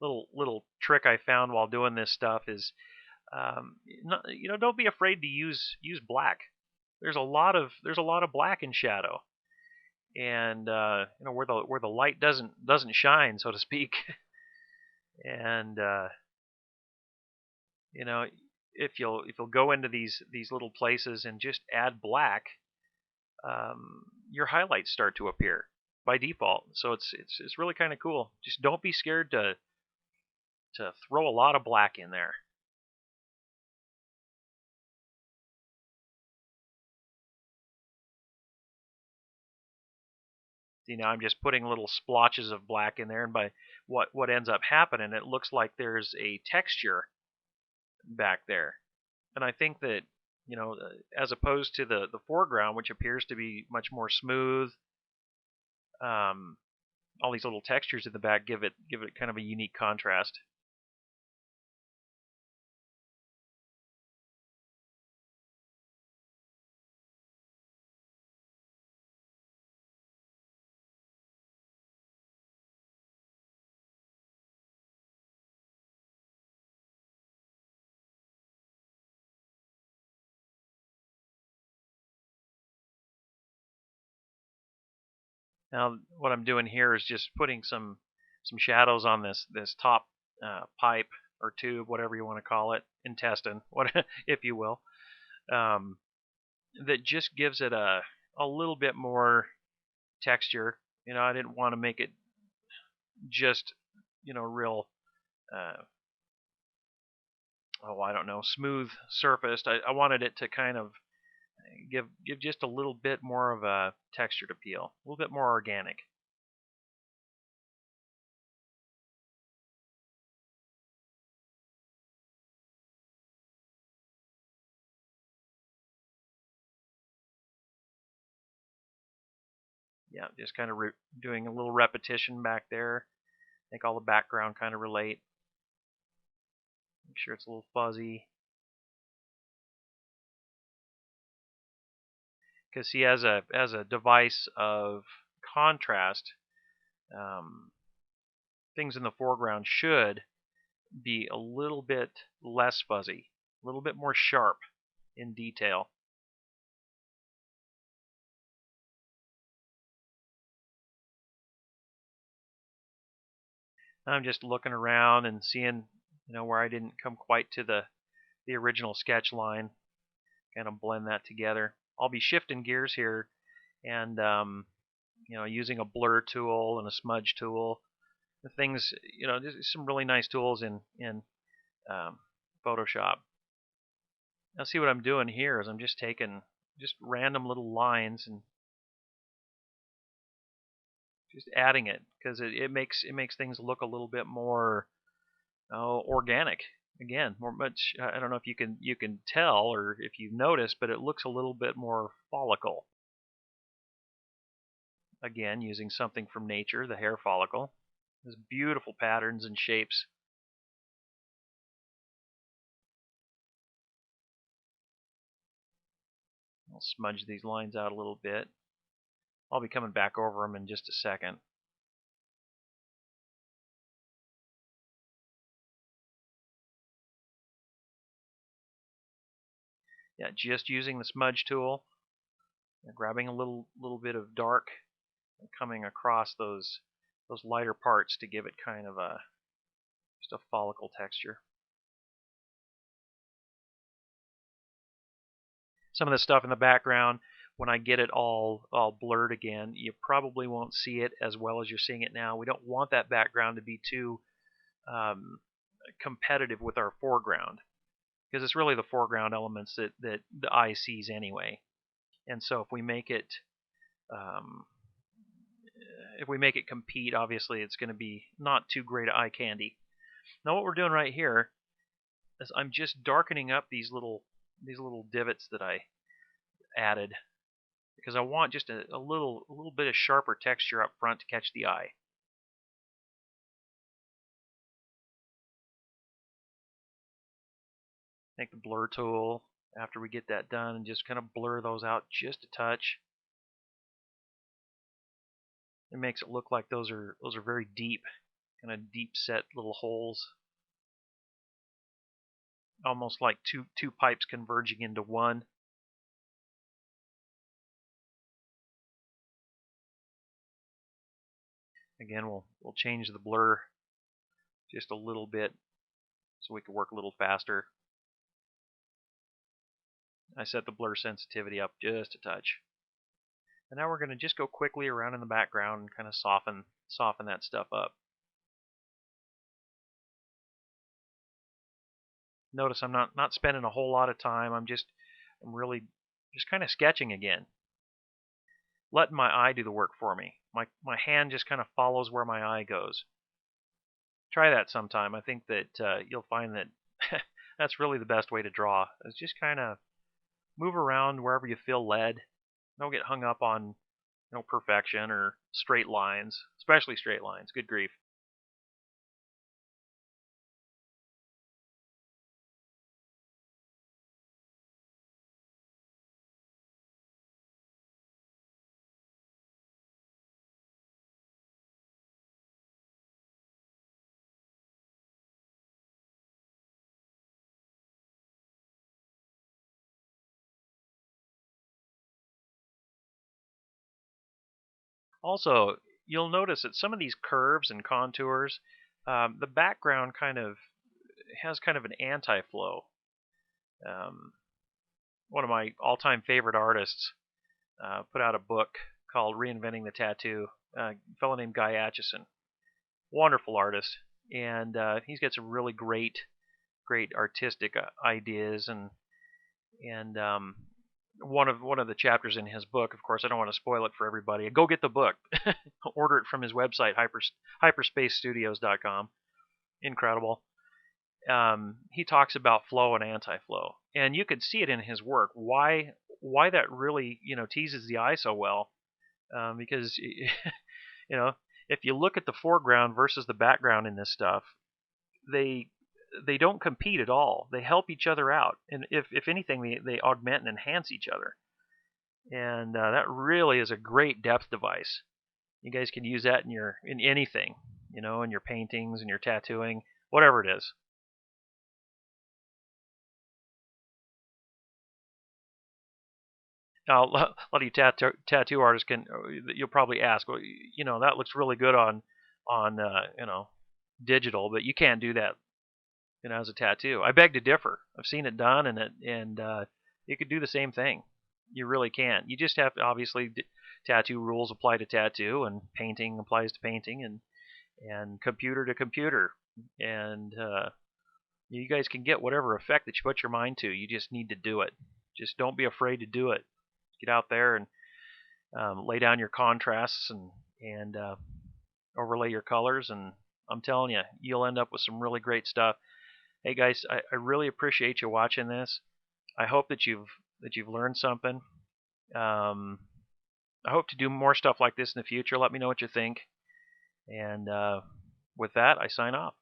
little trick I found while doing this stuff is, don't be afraid to use black. There's a lot of black in shadow, and where the light doesn't shine, so to speak. And you know, if you'll go into these little places and just add black, your highlights start to appear by default. So it's really kind of cool. Just don't be scared to throw a lot of black in there. I'm just putting little splotches of black in there, and by what ends up happening, it looks like there's a texture back there. And I think that, as opposed to the foreground, which appears to be much more smooth, all these little textures in the back give it kind of a unique contrast. Now, what I'm doing here is just putting some shadows on this top pipe or tube, whatever you want to call it, intestine, what if you will, um, that just gives it a little bit more texture. I didn't want to make it just real, I don't know, smooth surfaced. I wanted it to kind of give just a little bit more of a textured appeal, a little bit more organic. Yeah, just kind of doing a little repetition back there. Make all the background kind of relate. Make sure it's a little fuzzy. Because see, as a device of contrast, things in the foreground should be a little bit less fuzzy, a little bit more sharp in detail. I'm just looking around and seeing, where I didn't come quite to the original sketch line. Kind of blend that together. I'll be shifting gears here and using a blur tool and a smudge tool. The things, there's some really nice tools in Photoshop. Now see what I'm doing here is I'm just taking just random little lines and just adding it, because it makes things look a little bit more organic. Again, more much. I don't know if you can tell or if you've noticed, but it looks a little bit more follicle. Again, using something from nature, the hair follicle. There's beautiful patterns and shapes. I'll smudge these lines out a little bit. I'll be coming back over them in just a second. Yeah, just using the smudge tool, grabbing a little bit of dark and coming across those lighter parts to give it kind of just a follicle texture. Some of the stuff in the background, when I get it all blurred again, you probably won't see it as well as you're seeing it now. We don't want that background to be too competitive with our foreground, because it's really the foreground elements that the eye sees anyway. And so if we make it compete, obviously it's going to be not too great eye candy. Now what we're doing right here is I'm just darkening up these little divots that I added, because I want just a little bit of sharper texture up front to catch the eye. Take the blur tool after we get that done and just kind of blur those out just a touch. It makes it look like those are very deep kind of deep set little holes, almost like two pipes converging into one. Again, we'll change the blur just a little bit so we can work a little faster. I set the blur sensitivity up just a touch. And now we're going to just go quickly around in the background and kind of soften that stuff up. Notice I'm not spending a whole lot of time. I'm really just kind of sketching again. Letting my eye do the work for me. My hand just kind of follows where my eye goes. Try that sometime. I think that you'll find that that's really the best way to draw. Is just kind of move around wherever you feel led. Don't get hung up on perfection or straight lines, especially straight lines. Good grief. Also, you'll notice that some of these curves and contours, the background has kind of an anti-flow. One of my all-time favorite artists put out a book called Reinventing the Tattoo. A fellow named Guy Aitchison, wonderful artist, and he's got some really great artistic ideas, and one of the chapters in his book, of course, I don't want to spoil it for everybody. Go get the book, order it from his website, hyperspacestudios.com. Incredible. He talks about flow and anti-flow, and you could see it in his work. Why that really teases the eye so well, because if you look at the foreground versus the background in this stuff, they don't compete at all. They help each other out, and if anything, they augment and enhance each other. And that really is a great depth device. You guys can use that in anything, in your paintings, in your tattooing, whatever it is. Now, a lot of you tattoo artists you'll probably ask, well, that looks really good on digital, but you can't do that, as a tattoo. I beg to differ. I've seen it done, and you could do the same thing. You really can. You just have to, obviously, tattoo rules apply to tattoo, and painting applies to painting, and computer to computer, and you guys can get whatever effect that you put your mind to. You just need to do it. Just don't be afraid to do it. Get out there and lay down your contrasts and overlay your colors, and I'm telling you, you'll end up with some really great stuff. Hey guys, I really appreciate you watching this. I hope that you've learned something. I hope to do more stuff like this in the future. Let me know what you think. And with that, I sign off.